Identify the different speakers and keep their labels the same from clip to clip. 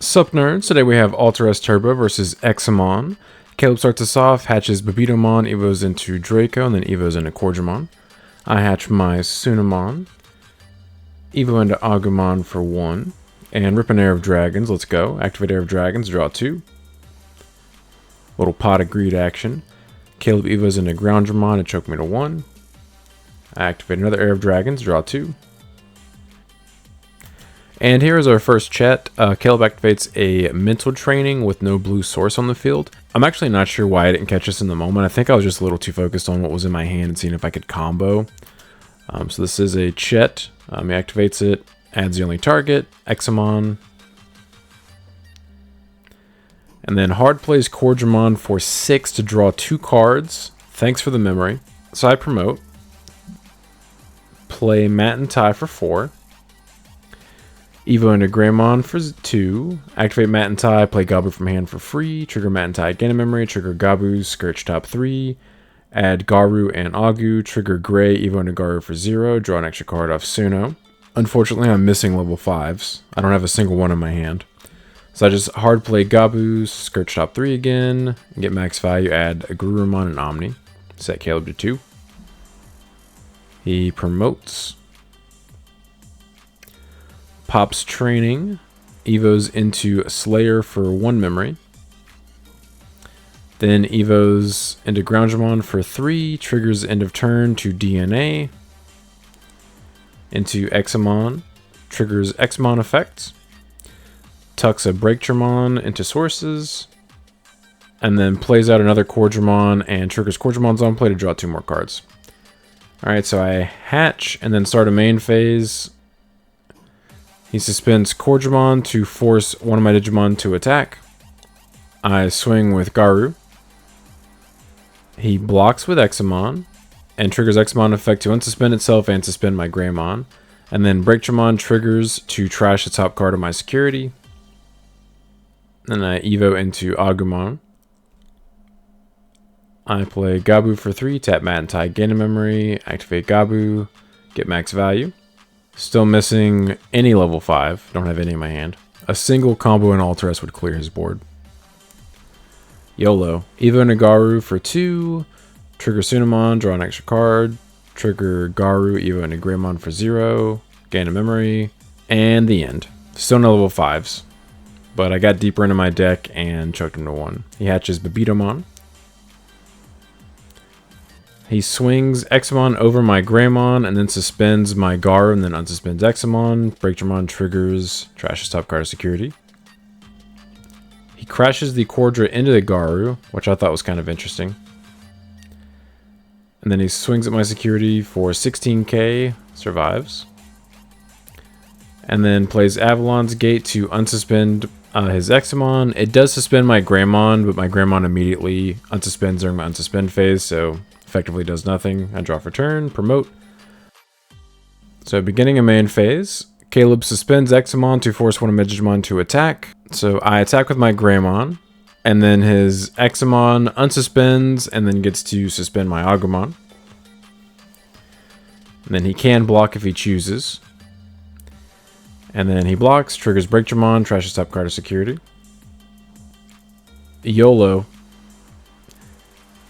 Speaker 1: Sup nerds, today we have Ultra S Turbo versus Examon. Caleb starts us off, hatches BT15, evos into Draco, and then evos into Corgimon. I hatch my Sunamon, evo into Agumon for 1, and rip an Air of Dragons, let's go. Activate Air of Dragons, draw 2. Little Pot of Greed action. Caleb evos into Groundramon and choke me to 1. I activate another Air of Dragons, draw 2. And here is our first chat. Caleb activates a mental training with no blue source on the field. I'm actually not sure why I didn't catch this in the moment. I think I was just a little too focused on what was in my hand and seeing if I could combo. So this is a Chet. He activates it, adds the only target, Examon. And then hard plays Corgimon for 6 to draw 2 cards. Thanks for the memory. So I promote. Play Matt and Ty for 4. Evo into Greymon for 2. Activate Matt and Ty, play Gabu from hand for free. Trigger Matt and Ty, gain a memory. Trigger Gabu, Scourge top 3. Add Garu and Agu. Trigger Gray, Evo into Garu for 0. Draw an extra card off Suno. Unfortunately, I'm missing level 5s. I don't have a single one in my hand. So I just hard play Gabu, Scourge top 3 again. And get max value, add a Garurumon and Omni. Set Caleb to 2. He promotes. Pops training, evos into Slayer for 1 memory. Then evos into Groundramon for 3, triggers end of turn to DNA. Into Examon, triggers Examon effects. Tucks a Breakdramon into sources. And then plays out another Corgimon and triggers Corgimon's on play to draw 2 more cards. Alright, so I hatch and then start a main phase. He suspends Corgimon to force one of my Digimon to attack. I swing with Garu. He blocks with Examon and triggers Examon effect to unsuspend itself and suspend my Greymon. And then Breakdramon triggers to trash the top card of my security. Then I evo into Agumon. I play Gabu for 3, tap Matt and Ty, gain a memory, activate Gabu, get max value. Still missing any level 5. Don't have any in my hand. A single combo in Ultra S would clear his board. YOLO. Evo Nagaru for 2. Trigger Sunamon, draw an extra card. Trigger Garu, Evo into Greymon for 0. Gain a memory. And the end. Still no level 5s. But I got deeper into my deck and choked him to 1. He hatches Babitomon. He swings Examon over my Greymon and then suspends my Garu and then unsuspends Examon. Breakdramon triggers, trashes top card of security. He crashes the Cordra into the Garu, which I thought was kind of interesting. And then he swings at my security for 16k, survives. And then plays Avalon's Gate to unsuspend his Examon. It does suspend my Greymon, but my Greymon immediately unsuspends during my unsuspend phase, so effectively does nothing. I draw for turn, promote. So beginning a main phase, Caleb suspends Examon to force one of my Digimon to attack. So I attack with my Greymon, and then his Examon unsuspends and then gets to suspend my Agumon. And then he can block if he chooses. And then he blocks, triggers Breakdramon, trashes top card of security. YOLO.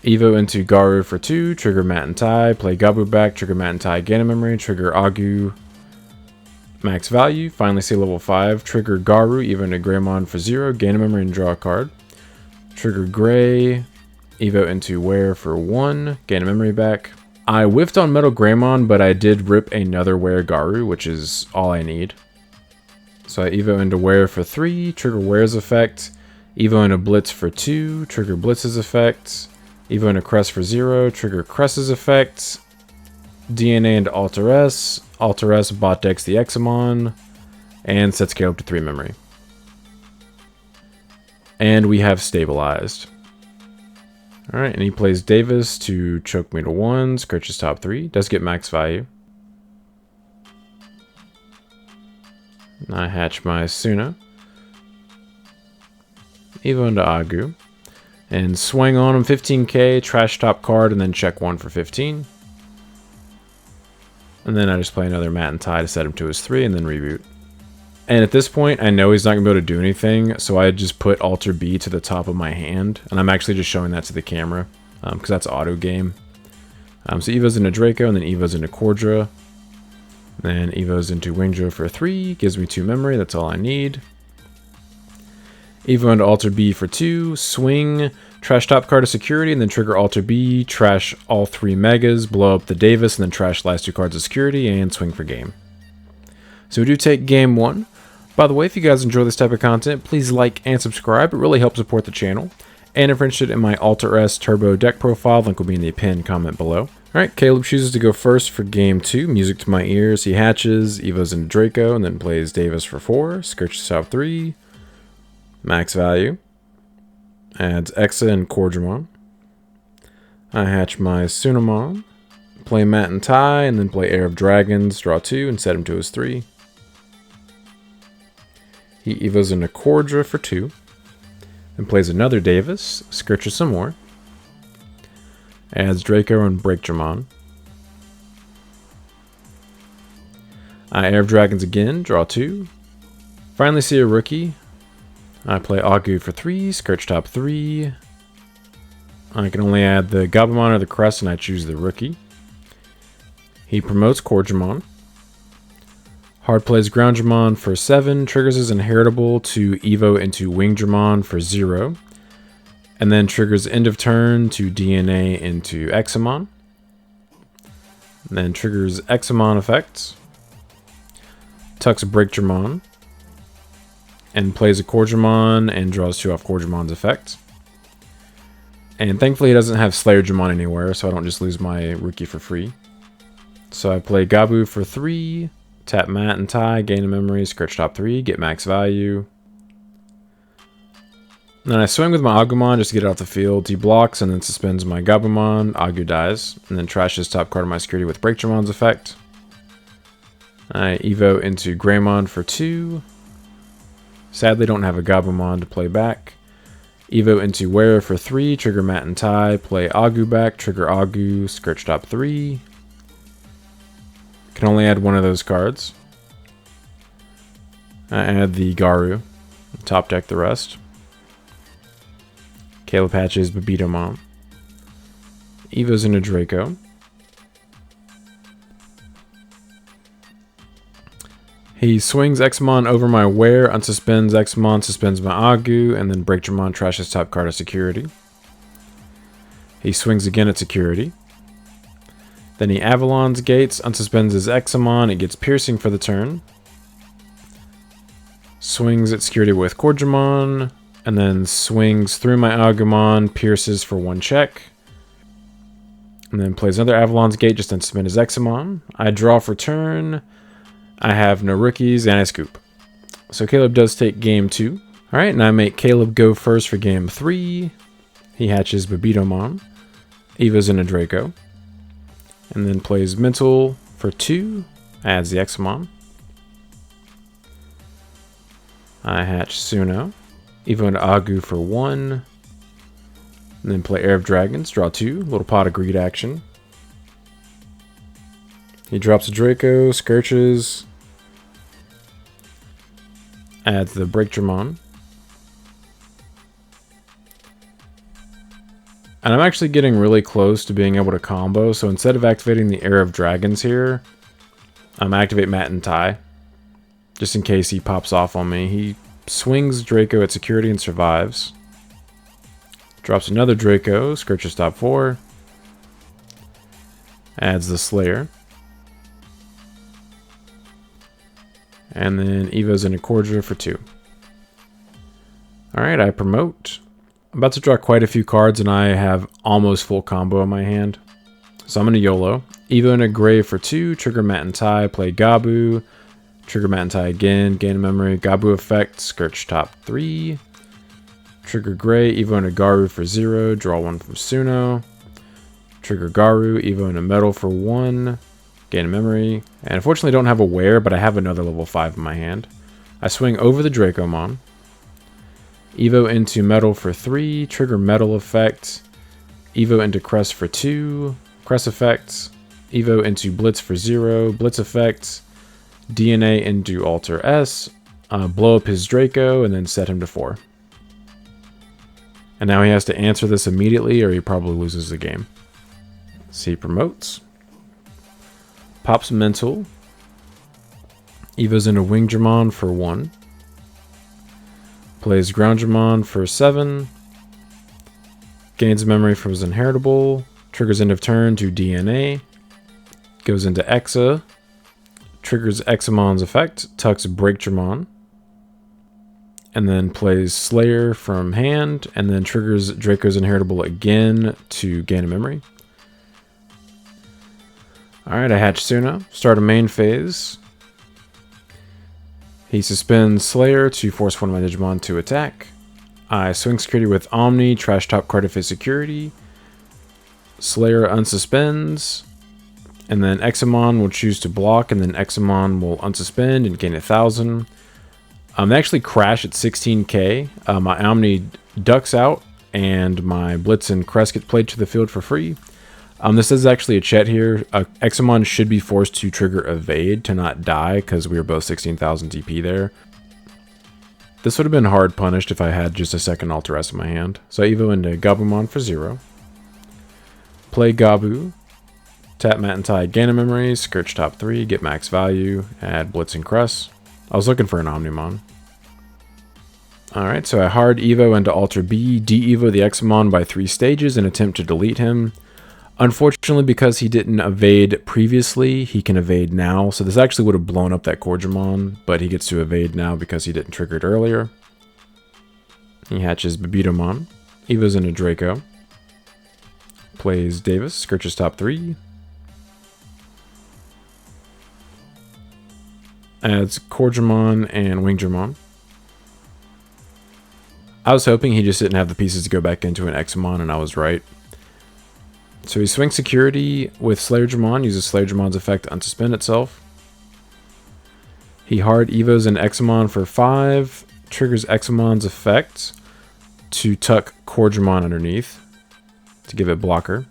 Speaker 1: Evo into Garu for 2, trigger Matt and Ty, play Gabu back, trigger Matt and Ty, gain a memory, trigger Agu, max value, finally see level 5, trigger Garu, Evo into Greymon for 0, gain a memory and draw a card. Trigger Gray, Evo into Wear for 1, gain a memory back. I whiffed on Metal Greymon, but I did rip another Wear Garu, which is all I need. So I Evo into Wear for 3, trigger Wear's effect, Evo into Blitz for 2, trigger Blitz's effect. Evo into Crest for 0, trigger Crest's effect, DNA into Alter S bot decks the Examon, and sets Caleb to 3 memory. And we have stabilized. Alright, and he plays Davis to choke me to 1, Scourge's top 3, does get max value. And I hatch my Suna. Evo into Agu. And swing on him 15k, trash top card, and then check 1 for 15. And then I just play another Matt and Ty to set him to his 3, and then reboot. And at this point, I know he's not going to be able to do anything, so I just put Alter B to the top of my hand. And I'm actually just showing that to the camera, because that's auto game. So Evo's into Draco, and then Evo's into Cordra. Then Evo's into Wingjo for 3, gives me 2 memory, that's all I need. Evo into Alter B for 2, swing, trash top card of security, and then trigger Alter B, trash all 3 megas, blow up the Davis, and then trash last 2 cards of security, and swing for game. So we do take game 1. By the way, if you guys enjoy this type of content, please like and subscribe. It really helps support the channel. And if you're interested in my Alter S Turbo deck profile, link will be in the pinned comment below. Alright, Caleb chooses to go first for game 2. Music to my ears. He hatches, Evo's into Draco, and then plays Davis for 4. Scourges out 3. Max value. Adds Exa and Cordramon. I hatch my Sunamon. Play Matt and Ty, and then play Heir of Dragons. Draw 2 and set him to his 3. He Evo's into Cordra for 2. Then plays another Davis. Scourges some more. Adds Draco and Breakdramon. I Heir of Dragons again. Draw 2. Finally see a rookie. I play Agu for 3. Scourge top 3. I can only add the Gabumon or the Crest, and I choose the rookie. He promotes Cordramon. Hard plays Groundramon for 7, triggers his Inheritable to Evo into Wingdramon for 0, and then triggers end of turn to DNA into Examon. And then triggers Examon effects, tucks Breakdramon, and plays a Cordramon and draws 2 off Cordramon's effect. And thankfully he doesn't have Slayerdramon anywhere, so I don't just lose my rookie for free. So I play Gabu for 3, tap Matt and Ty, gain a memory, Scourge top 3, get max value. And then I swing with my Agumon just to get it off the field. He blocks and then suspends my Gabumon. Agu dies, and then trashes top card of my security with Breakdramon's effect. I Evo into Greymon for 2. Sadly, don't have a Gabumon to play back. Evo into Wearer for 3, trigger Matt and Ty, play Agu back, trigger Agu, Scourge top 3. Can only add one of those cards. I add the Garu. Top deck the rest. Caleb hatches Babitomon. Evo's into Draco. He swings Examon over my Wear, unsuspends Examon, suspends my Agu, and then Breakdramon trashes top card of security. He swings again at security. Then he Avalon's Gates, unsuspends his Examon, it gets piercing for the turn. Swings at security with Cordramon, and then swings through my Agumon, pierces for 1 check. And then plays another Avalon's Gate, just unsuspend his Examon. I draw for turn. I have no rookies, and I scoop. So Caleb does take game 2. Alright, and I make Caleb go first for game 3. He hatches Babitomon. Evo's into Draco. And then plays Mental for 2. Adds the Examon. I hatch Suno. Evo into Agu for 1. And then play Heir of Dragons. Draw 2. Little pot of greed action. He drops a Draco. Scourges. Adds the Breakdramon. And I'm actually getting really close to being able to combo, so instead of activating the Heir of Dragons here, I'm activate Matt and Ty, just in case he pops off on me. He swings Draco at security and survives. Drops another Draco, Scourges top 4. Adds the Slayer. And then Evo's into Cordra for 2. Alright, I promote. I'm about to draw quite a few cards, and I have almost full combo in my hand. So I'm going to YOLO. Evo into Gray for 2, trigger Matt and Ty, play Gabu. Trigger Matt and Ty again, gain a memory, Gabu effect, Scourge top 3. Trigger Gray, Evo into Garu for 0, draw 1 from Suno. Trigger Garu, Evo into Metal for 1, gain a memory. And unfortunately don't have a Wear, but I have another level 5 in my hand. I swing over the Dracomon. Evo into Metal for 3, trigger Metal effect. Evo into Crest for 2, Crest effects. Evo into Blitz for 0, Blitz effects. DNA into Alter S. blow up his Draco, and then set him to 4. And now he has to answer this immediately or he probably loses the game. So he promotes. Pops Mental. Evos into Wingdramon for 1. Plays Groundramon for 7. Gains memory from his Inheritable. Triggers end of turn to DNA. Goes into Exa. Triggers Examon's effect. Tucks Breakdramon. And then plays Slayer from hand. And then triggers Draco's Inheritable again to gain a memory. Alright, I hatch Suna. Start a main phase. He suspends Slayer to force one of my Digimon to attack. I swing security with Omni, trash top card if it's security. Slayer unsuspends. And then Examon will choose to block, and then Examon will unsuspend and gain 1,000. They actually crash at 16k. My Omni ducks out, and my Blitz and Crest get played to the field for free. This is actually a chat here. Examon should be forced to trigger Evade to not die, because we were both 16,000 TP there. This would have been hard punished if I had just a second Alteress in my hand. So I Evo into Gabumon for 0. Play Gabu. Tap Matentai, gain a memory, Scourge top 3, get max value, add Blitz and Crest. I was looking for an Omnimon. Alright, so I hard Evo into Alter B, de-Evo the Examon by 3 stages and attempt to delete him. Unfortunately, because he didn't evade previously, he can evade now. So this actually would have blown up that Cordramon, but he gets to evade now because he didn't trigger it earlier. He hatches Babitomon, Evo's into Draco. Plays Davis, Scourges top 3. Adds Cordramon and Wingdramon. I was hoping he just didn't have the pieces to go back into an Examon, and I was right. So he swings security with Slayerdramon, uses Slayerdramon's effect to unsuspend itself. He hard Evos an Examon for 5, triggers Examon's effect to tuck Cordramon underneath to give it blocker.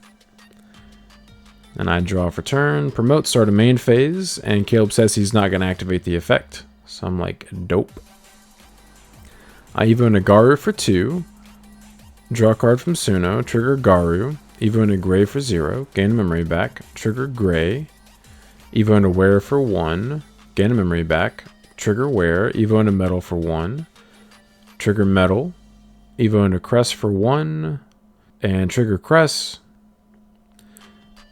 Speaker 1: And I draw for turn, promote, start a main phase, and Caleb says he's not going to activate the effect. So I'm like, dope. I Evo into Garu for 2, draw a card from Suno, trigger Garu, Evo into Gray for 0, gain a memory back, trigger Gray, Evo into Wear for 1, gain a memory back, trigger Wear, Evo into Metal for 1, trigger Metal, Evo into Crest for 1, and trigger Crest,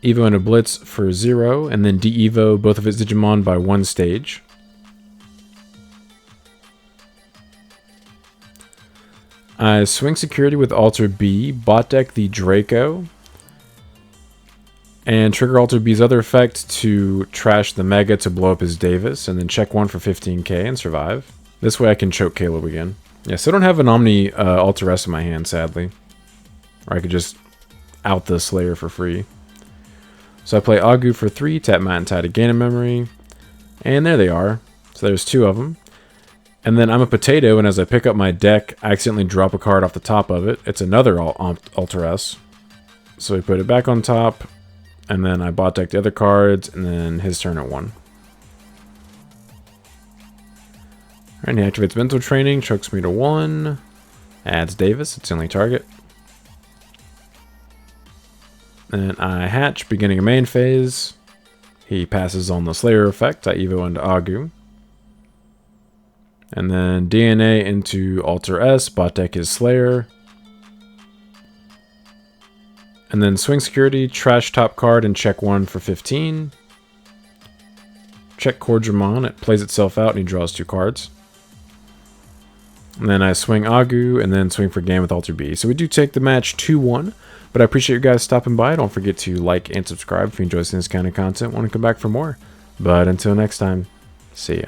Speaker 1: Evo into Blitz for 0, and then de-Evo both of his Digimon by 1 stage. I swing security with Alter B, bot deck the Draco, and trigger Alter B's other effect to trash the Mega to blow up his Davis, and then check 1 for 15k and survive. This way I can choke Caleb again. Yeah, so I don't have an Omni Alteress in my hand, sadly. Or I could just out the Slayer for free. So I play Agu for 3, tap Matentai to gain a memory, and there they are. So there's 2 of them. And then I'm a potato, and as I pick up my deck, I accidentally drop a card off the top of it. It's another Alteress. So we put it back on top, and then I bot deck the other cards, and then his turn at 1. Alright, he activates Mental Training, chokes me to 1, adds Davis, it's the only target. Then I hatch, beginning of main phase. He passes on the Slayer effect, I Evo into Agu. And then DNA into Alter S, bot deck his Slayer. And then swing security, trash top card, and check 1 for 15. Check Cordramon, it plays itself out and he draws 2 cards. And then I swing Agu, and then swing for game with Alter B. So we do take the match 2-1, but I appreciate you guys stopping by. Don't forget to like and subscribe if you enjoy seeing this kind of content. Want to come back for more. But until next time, see ya.